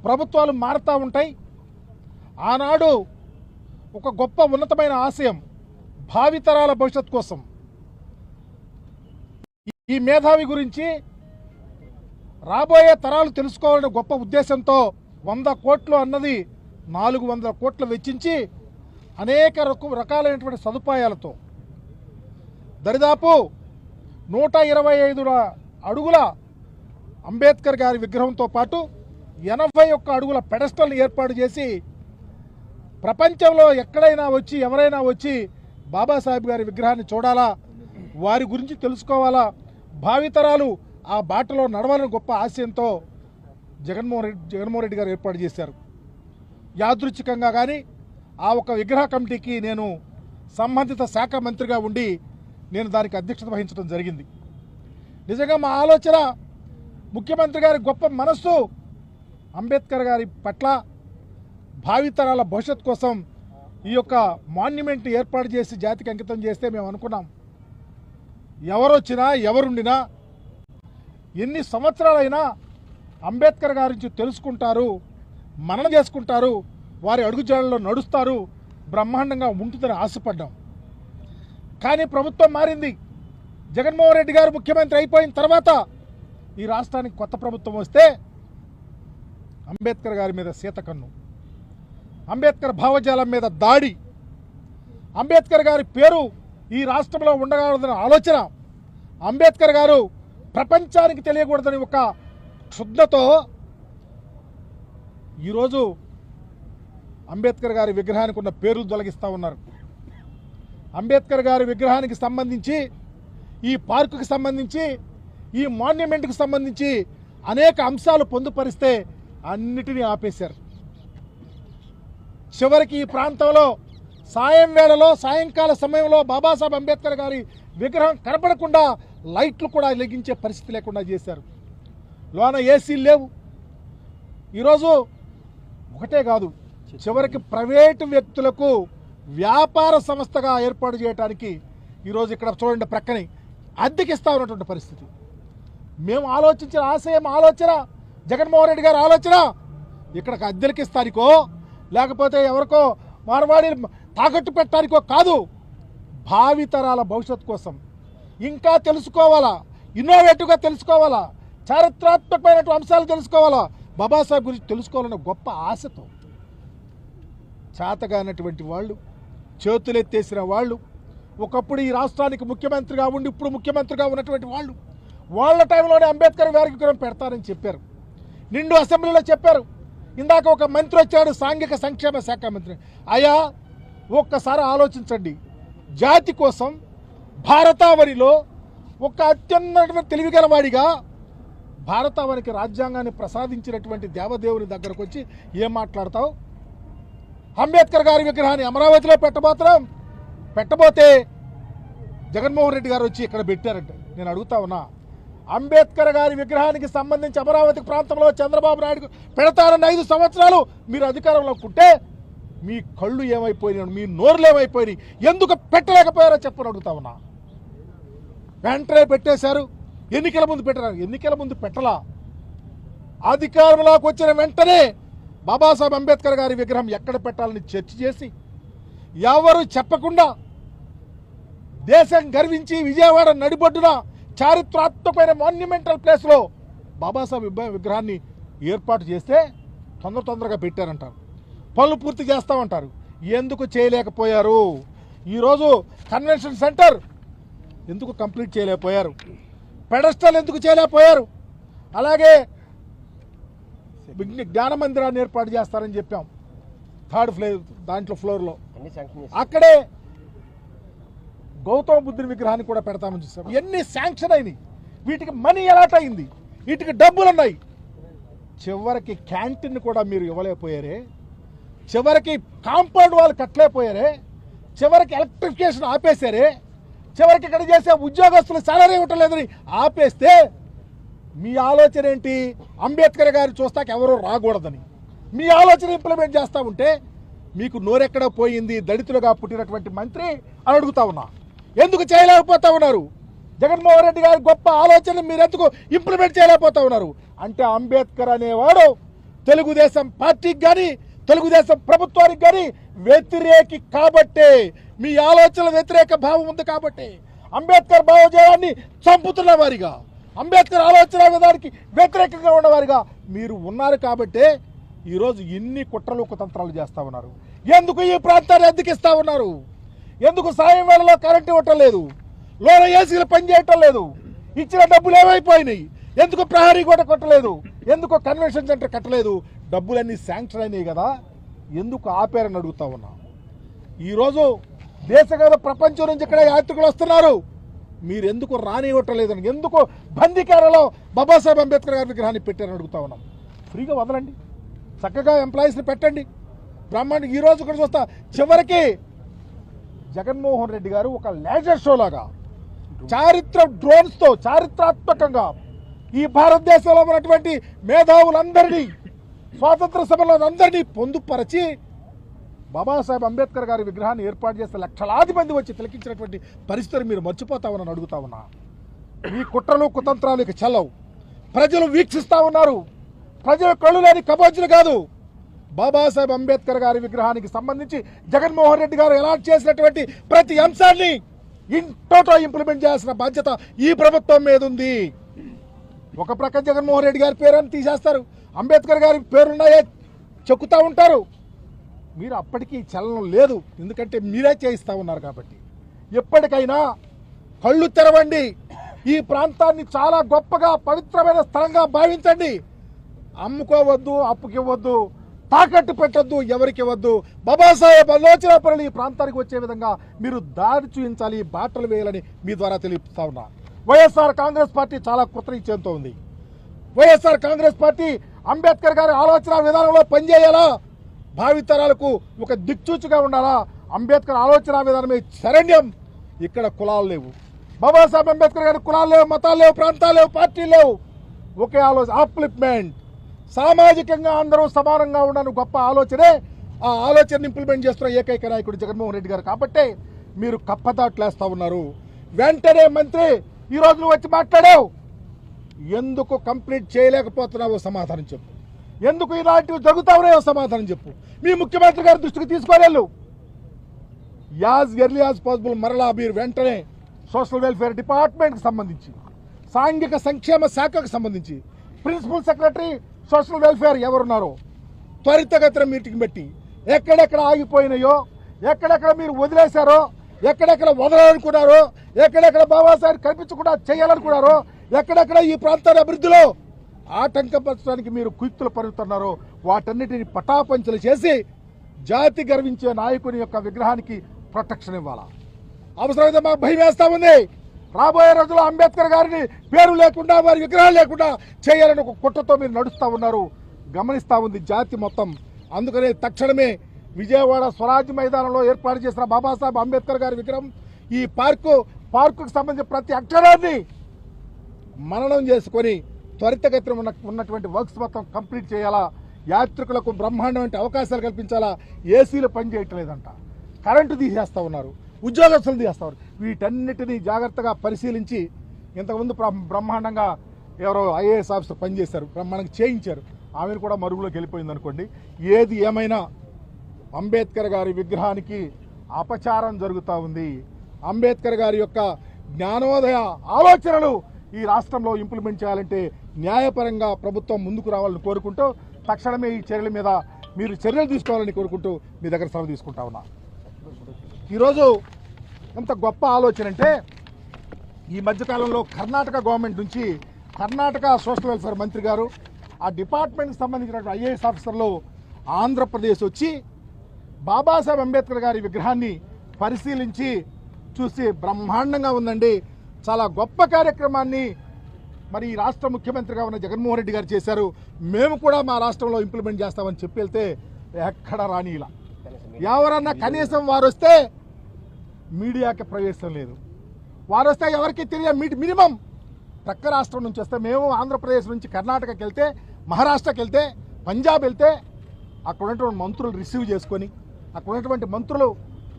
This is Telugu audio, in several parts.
ప్రభుత్వాలు మారుతూ ఉంటాయి. ఆనాడు ఒక గొప్ప ఉన్నతమైన ఆశయం భావితరాల భవిష్యత్ కోసం ఈ మేధావి గురించి రాబోయే తరాలు తెలుసుకోవాలనే గొప్ప ఉద్దేశంతో 100 కోట్లు అన్నది 400 కోట్లు వెచ్చించి అనేక రకాలైనటువంటి సదుపాయాలతో దరిదాపు 125 అడుగుల అంబేద్కర్ గారి విగ్రహంతో పాటు 81 అడుగుల పెడస్టల్ని ఏర్పాటు చేసి ప్రపంచంలో ఎక్కడైనా వచ్చి ఎవరైనా వచ్చి బాబాసాహెబ్ గారి విగ్రహాన్ని చూడాలా, వారి గురించి తెలుసుకోవాలా, భావితరాలు ఆ బాటలో నడవాలని గొప్ప ఆశయంతో జగన్మోహన్ రెడ్డి గారు ఏర్పాటు చేశారు. యాదృచ్ఛికంగా కానీ ఆ ఒక విగ్రహ కమిటీకి నేను సంబంధిత శాఖ మంత్రిగా ఉండి నేను దానికి అధ్యక్షత వహించడం జరిగింది. నిజంగా మా ఆలోచన ముఖ్యమంత్రి గారి గొప్ప మనస్సు అంబేద్కర్ గారి పట్ల భావితరాల భవిష్యత్ కోసం ఈ యొక్క మాన్యుమెంట్ ఏర్పాటు చేసి జాతికి అంకితం చేస్తే మేము అనుకున్నాం, ఎవరొచ్చినా ఎవరుండినా ఎన్ని సంవత్సరాలైనా అంబేద్కర్ గారి నుంచి తెలుసుకుంటారు, మననం చేసుకుంటారు, వారి అడుగుజాడల్లో నడుస్తారు, బ్రహ్మాండంగా ఉంటుందని ఆశపడ్డాం. కానీ ప్రభుత్వం మారింది. జగన్మోహన్ రెడ్డి గారు ముఖ్యమంత్రి అయిపోయిన తర్వాత ఈ రాష్ట్రానికి కొత్త ప్రభుత్వం వస్తే అంబేద్కర్ గారి మీద సీతకన్ను, అంబేద్కర్ భావజాలం మీద దాడి, అంబేద్కర్ గారి పేరు ఈ రాష్ట్రంలో ఉండకూడదనే ఆలోచన, అంబేద్కర్ గారు ప్రపంచానికి తెలియకూడదని ఒక క్షుద్ధతో ఈరోజు అంబేద్కర్ గారి విగ్రహానికి ఉన్న పేర్లు తొలగిస్తూ ఉన్నారు. అంబేద్కర్ గారి విగ్రహానికి సంబంధించి, ఈ పార్కుకి సంబంధించి, ఈ మాన్యుమెంట్కి సంబంధించి అనేక అంశాలు పొందుపరిస్తే అన్నిటినీ ఆపేశారు. చివరికి ఈ ప్రాంతంలో సాయంకాల సమయంలో బాబాసాహెబ్ అంబేద్కర్ గారి విగ్రహం కనపడకుండా లైట్లు కూడా వెలిగించే పరిస్థితి లేకుండా చేశారు. లోన ఏసీలు లేవు. ఈరోజు ఒకటే కాదు, చివరికి ప్రైవేటు వ్యక్తులకు వ్యాపార సంస్థగా ఏర్పాటు చేయడానికి ఈరోజు ఇక్కడ చూడండి ప్రక్కనే అద్దెకిస్తా ఉన్నటువంటి పరిస్థితి. మేము ఆలోచించిన ఆలోచన జగన్మోహన్ రెడ్డి గారి ఆలోచన ఇక్కడికి అద్దెలకిస్తానికో లేకపోతే ఎవరికో మార్వాడి తాకట్టు పెట్టడానికో కాదు, భావితరాల భవిష్యత్తు కోసం ఇంకా తెలుసుకోవాలా, ఇన్నోవేటివ్గా తెలుసుకోవాలా, చారిత్రాత్మకమైనటువంటి అంశాలు తెలుసుకోవాలా, బాబాసాహెబ్ గురించి తెలుసుకోవాలన్న గొప్ప ఆశతో చేతగానటువంటి వాళ్ళు, చేతులెత్తేసిన వాళ్ళు, ఒకప్పుడు ఈ రాష్ట్రానికి ముఖ్యమంత్రిగా ఉండి ఇప్పుడు ముఖ్యమంత్రిగా ఉన్నటువంటి వాళ్ళు, వాళ్ళ టైంలోనే అంబేద్కర్ గారికి విగ్రహం పెడతారని చెప్పారు. నిండు అసెంబ్లీలో చెప్పారు. ఇందాక ఒక మంత్రి వచ్చాడు, సాంఘిక సంక్షేమ శాఖ మంత్రి. అయ్యా ఒక్కసారి ఆలోచించండి, జాతి కోసం భారతావనిలో ఒక అత్యున్నత తెలివిగల వాడిగా భారతావనికి రాజ్యాంగాన్ని ప్రసాదించినటువంటి దేవదేవుని దగ్గరకు వచ్చి ఏం మాట్లాడతావు? అంబేద్కర్ గారి విగ్రహాన్ని అమరావతిలో పెట్టబోతే జగన్మోహన్ రెడ్డి గారు వచ్చి ఇక్కడ పెట్టారంట. నేను అడుగుతా ఉన్నా, అంబేద్కర్ గారి విగ్రహానికి సంబంధించి అమరావతి ప్రాంతంలో చంద్రబాబు నాయుడు పెడతారన్న 5 సంవత్సరాలు మీరు అధికారంలో ఉంటే మీ కళ్ళు ఏమైపోయినాయి, మీ నోరులు ఏమైపోయినాయి, ఎందుకు పెట్టలేకపోయారో చెప్పని అడుగుతా ఉన్నా. వెంటనే పెట్టేశారు. ఎన్నికల ముందు పెట్టారు. ఎన్నికల ముందు పెట్టలా, అధికారంలోకి వచ్చిన వెంటనే బాబాసాహెబ్ అంబేద్కర్ గారి విగ్రహం ఎక్కడ పెట్టాలని చర్చ చేసి ఎవరు చెప్పకుండా దేశం గర్వించి విజయవాడ నడిబొడ్డున చారిత్రాత్మకమైన మాన్యుమెంటల్ ప్లేస్లో బాబాసాహెబ్ విగ్రహాన్ని ఏర్పాటు చేస్తే తొందరగా పెట్టారంటారు. పనులు పూర్తి చేస్తామంటారు. ఎందుకు చేయలేకపోయారు? ఈరోజు కన్వెన్షన్ సెంటర్ ఎందుకు కంప్లీట్ చేయలేకపోయారు? పెడస్టల్ ఎందుకు చేయలేకపోయారు? అలాగే జ్ఞాన మందిరాన్ని ఏర్పాటు చేస్తారని చెప్పాం 3rd ఫ్లోర్లో. అక్కడే గౌతమ బుద్ధుని విగ్రహాన్ని కూడా పెడతామని చూస్తాం. ఎన్ని శాంక్షన్ అయినాయి, వీటికి మనీ అలాట్ అయింది, వీటికి డబ్బులు ఉన్నాయి. చివరికి క్యాంటీన్ కూడా మీరు ఇవ్వలేకపోయారే, చివరికి కాంపౌండ్ వాళ్ళు కట్టలేకపోయారే, చివరికి ఎలక్ట్రిఫికేషన్ ఆపేశారే, చివరికి ఇక్కడ చేసే ఉద్యోగస్తులు సాలరీ ఇవ్వటం లేదని ఆపేస్తే మీ ఆలోచన ఏంటి? అంబేద్కర్ గారు చూస్తాక ఎవరో రాకూడదని మీ ఆలోచన ఇంప్లిమెంట్ చేస్తూ ఉంటే మీకు నోరెక్కడ పోయింది? దళితులుగా పుట్టినటువంటి మంత్రి అని అడుగుతా ఉన్నా. ఎందుకు చేయలేకపోతా ఉన్నారు? జగన్మోహన్ రెడ్డి గారి గొప్ప ఆలోచన మీరు ఎందుకు ఇంప్లిమెంట్ చేయలేకపోతా ఉన్నారు? అంటే అంబేద్కర్ అనేవాడు తెలుగుదేశం పార్టీకి కానీ తెలుగుదేశం ప్రభుత్వానికి కానీ వ్యతిరేకి కాబట్టే, మీ ఆలోచనల వ్యతిరేక భావం ఉంది కాబట్టి, అంబేద్కర్ భావజాలాన్ని చంపుతున్న వారిగా, అంబేద్కర్ ఆలోచన విధానానికి వ్యతిరేకంగా ఉన్నవారిగా మీరు ఉన్నారు కాబట్టే ఈరోజు ఇన్ని కుట్రలు కుతంత్రాలు చేస్తూ ఉన్నారు. ఎందుకు ఈ ప్రాంతాన్ని అద్దెకిస్తూ ఉన్నారు? ఎందుకు సాయం వేళలో కరెంట్ ఇవ్వటం లేదు? లోన ఏసీలు పనిచేయటం లేదు? ఇచ్చిన డబ్బులు ఏమైపోయినాయి? ఎందుకు ప్రహరీ కూడా కొట్టలేదు? ఎందుకు కన్వెన్షన్ సెంటర్ కట్టలేదు? డబ్బులన్నీ శాంక్షన్ అయినాయి కదా, ఎందుకు ఆపారని అడుగుతా ఉన్నా. ఈరోజు దేశగత ప్రపంచం నుంచి ఇక్కడ యాత్రికులు వస్తున్నారు, మీరు ఎందుకు రానివ్వటం లేదని, ఎందుకు బందీకారలో బాబాసాహెబ్ అంబేద్కర్ గారి విగ్రహాన్ని పెట్టారని అడుగుతా ఉన్నాం. ఫ్రీగా వదలండి, చక్కగా ఎంప్లాయీస్ని పెట్టండి, బ్రహ్మాండ. ఈరోజు ఇక్కడ చూస్తా, చివరికి జగన్మోహన్ రెడ్డి గారు ఒక లేజర్ షో లాగా డ్రోన్స్తో చారిత్రాత్మకంగా ఈ భారతదేశంలో ఉన్నటువంటి మేధావులందరినీ, స్వాతంత్ర సమరందరినీ పొందుపరచి బాబాసాహెబ్ అంబేద్కర్ గారి విగ్రహాన్ని ఏర్పాటు చేస్తే లక్షలాది మంది వచ్చి తిలకించినటువంటి పరిస్థితిని మీరు మర్చిపోతామని అడుగుతా ఉన్నా. ఈ కుట్రలు కుతంత్రాలు ఇక చెల్లవు. ప్రజలు వీక్షిస్తా ఉన్నారు. ప్రజల కళ్ళు లేని కబోజులు కాదు. బాబాసాహెబ్ అంబేద్కర్ గారి విగ్రహానికి సంబంధించి జగన్మోహన్ రెడ్డి గారు అలాట్ చేసినటువంటి ప్రతి అంశాన్ని ఇంటోటో ఇంప్లిమెంట్ చేయాల్సిన బాధ్యత ఈ ప్రభుత్వం మీద ఉంది. ఒక ప్రక్క జగన్మోహన్ రెడ్డి గారి పేరుని తీసేస్తారు, అంబేద్కర్ గారి పేరున్నాయే చెక్కుతూ ఉంటారు. మీరు అప్పటికీ చలనం లేదు, ఎందుకంటే మీరే చేయిస్తూ ఉన్నారు కాబట్టి. ఎప్పటికైనా కళ్ళు తెరవండి. ఈ ప్రాంతాన్ని చాలా గొప్పగా పవిత్రమైన స్థలంగా భావించండి. అమ్ముకోవద్దు, అప్పుకివ్వద్దు, తాకట్టు పెట్టద్దు, ఎవరికి ఇవ్వద్దు. బాబాసాహెబ్ ఆలోచన పనులు ఈ ప్రాంతానికి వచ్చే విధంగా మీరు దారి చూపించాలి, బాటలు వేయాలని మీ ద్వారా తెలియజేస్తా ఉన్నా. వైఎస్ఆర్ కాంగ్రెస్ పార్టీ చాలా కృతనిశ్చయంతో ఉంది. వైఎస్ఆర్ కాంగ్రెస్ పార్టీ అంబేద్కర్ గారి ఆలోచన విధానంలో పనిచేయాలా, భావితరాలకు ఒక దిక్చూచిగా ఉండాలా. అంబేద్కర్ ఆలోచన విధానమే శరణ్యం. ఇక్కడ కులాలు లేవు. బాబాసాహెబ్ అంబేద్కర్ గారి కులాలు లేవు, మతాలు లేవు, ప్రాంతాలు లేవు, పార్టీలు లేవు. ఒకే ఆలోచన, అప్లిప్మెంట్. సామాజికంగా అందరూ సమానంగా ఉండని గొప్ప ఆలోచనే. ఆ ఆలోచనని ఇంప్లిమెంట్ చేస్తున్న ఏకైక నాయకుడు జగన్మోహన్ రెడ్డి గారు కాబట్టి మీరు కప్పదాట్లేస్తా ఉన్నారు. వెంటనే మంత్రి ఈరోజు నువ్వు వచ్చి మాట్లాడావు, ఎందుకు కంప్లీట్ చేయలేకపోతున్నావో సమాధానం చెప్పు. ఎందుకు ఇలాంటివి జరుగుతా ఉన్నాయో సమాధానం చెప్పు. మీ ముఖ్యమంత్రి గారి దృష్టికి తీసుకోలేళ్ళు. యాజ్ ఎర్లీ యాజ్ పాసిబుల్ మరలా మీరు వెంటనే సోషల్ వెల్ఫేర్ డిపార్ట్మెంట్కి సంబంధించి, సాంఘిక సంక్షేమ శాఖకు సంబంధించి ప్రిన్సిపల్ సెక్రటరీ సోషల్ వెల్ఫేర్ ఎవరున్నారో త్వరితగతిన మీటింగ్ పెట్టి ఎక్కడెక్కడ ఆగిపోయినాయో, ఎక్కడెక్కడ మీరు వదిలేశారో, ఎక్కడెక్కడ వదలాలనుకున్నారో, ఎక్కడెక్కడ బాబాసాహెబ్ కల్పించకుండా చేయాలనుకున్నారో, ఎక్కడెక్కడ ఈ ప్రాంతాల అభివృద్ధిలో ఆటంకపరచడానికి మీరు కుయుక్తులు పరుగుతున్నారో వాటన్నిటిని పటాపంచలు చేసి జాతి గర్వించే నాయకుని యొక్క విగ్రహానికి ప్రొటెక్షన్ ఇవ్వాలా. అవసరమైతే మాకు భయం వేస్తా ఉంది. రాబోయే రోజుల్లో అంబేద్కర్ గారిని పేరు లేకుండా, వారి విగ్రహాలు లేకుండా చేయాలని ఒక కుట్రతో మీరు నడుస్తూ ఉన్నారు, గమనిస్తూ ఉంది జాతి మొత్తం. అందుకనే తక్షణమే విజయవాడ స్వరాజ్య మైదానంలో ఏర్పాటు చేసిన బాబాసాహెబ్ అంబేద్కర్ గారి విగ్రహం, ఈ పార్కుకు సంబంధించిన ప్రతి అక్షరాన్ని మననం చేసుకొని త్వరితగతిన ఉన్నటువంటి వర్క్స్ మొత్తం కంప్లీట్ చేయాలా. యాత్రికులకు బ్రహ్మాండమైన అవకాశాలు కల్పించాలా. ఏసీలు పనిచేయట్లేదంట, కరెంటు తీసేస్తూ ఉన్నారు, ఉద్యోగస్తులు తీసేస్తారు. వీటన్నిటినీ జాగ్రత్తగా పరిశీలించి, ఇంతకుముందు బ్రహ్మాండంగా ఎవరో ఐఏఎస్ ఆఫీసర్ పనిచేశారు, బ్రహ్మాండంగా చేయించారు, ఆమెను కూడా మరుగులోకి వెళ్ళిపోయింది అనుకోండి. ఏది ఏమైనా అంబేద్కర్ గారి విగ్రహానికి అపచారం జరుగుతూ ఉంది. అంబేద్కర్ గారి యొక్క జ్ఞానోదయ ఆలోచనలు ఈ రాష్ట్రంలో ఇంప్లిమెంట్ చేయాలంటే న్యాయపరంగా ప్రభుత్వం ముందుకు రావాలని కోరుకుంటూ, తక్షణమే ఈ చర్యల మీద మీరు చర్యలు తీసుకోవాలని కోరుకుంటూ మీ దగ్గర సెలవు తీసుకుంటా ఉన్నా. ఈరోజు ఎంత గొప్ప ఆలోచన అంటే, ఈ మధ్యకాలంలో కర్ణాటక గవర్నమెంట్ నుంచి కర్ణాటక సోషల్ వెల్ఫేర్ మంత్రి గారు, ఆ డిపార్ట్మెంట్కి సంబంధించిన ఐఏఎస్ ఆఫీసర్లు ఆంధ్రప్రదేశ్ వచ్చి బాబాసాహెబ్ అంబేద్కర్ గారి విగ్రహాన్ని పరిశీలించి చూసి బ్రహ్మాండంగా ఉందండి, చాలా గొప్ప కార్యక్రమాన్ని మరి ఈ రాష్ట్ర ముఖ్యమంత్రిగా ఉన్న జగన్మోహన్ రెడ్డి గారు చేశారు, మేము కూడా మా రాష్ట్రంలో ఇంప్లిమెంట్ చేస్తామని చెప్పి వెళ్తే ఎక్కడ రాని ఇలా ఎవరన్నా కనీసం వారు వస్తే మీడియాకి ప్రవేశం లేదు. వారు వస్తే ఎవరికి తెలియ మినిమం ప్రక్క రాష్ట్రం నుంచి వస్తే, మేము ఆంధ్రప్రదేశ్ నుంచి కర్ణాటకకి వెళ్తే, మహారాష్ట్రకి వెళ్తే, పంజాబ్ వెళ్తే అక్కడ ఉన్నటువంటి మంత్రులు రిసీవ్ చేసుకొని, అక్కడ ఉన్నటువంటి మంత్రులు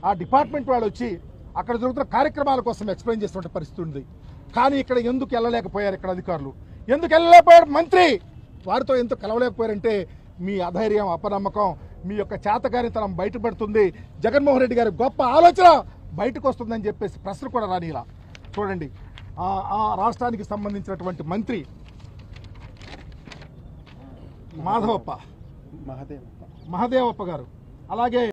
ఆ డిపార్ట్మెంట్ వాళ్ళు వచ్చి అక్కడ జరుగుతున్న కార్యక్రమాల కోసం ఎక్స్ప్లెయిన్ చేస్తున్న పరిస్థితి ఉంది. కానీ ఇక్కడ ఎందుకు వెళ్ళలేకపోయారు ఇక్కడ అధికారులు, ఎందుకు వెళ్ళలేకపోయారు మంత్రి, వారితో ఎందుకు కలవలేకపోయారంటే మీ అధైర్యం, అపనమ్మకం, మీ యొక్క చేతకారితనం బయటపడుతుంది. జగన్మోహన్ రెడ్డి గారి గొప్ప ఆలోచన బయటకు వస్తుందని చెప్పేసి ప్రశ్న కూడా రానిలా. చూడండి, ఆ రాష్ట్రానికి సంబంధించినటువంటి మంత్రి మహదేవప్ప గారు, అలాగే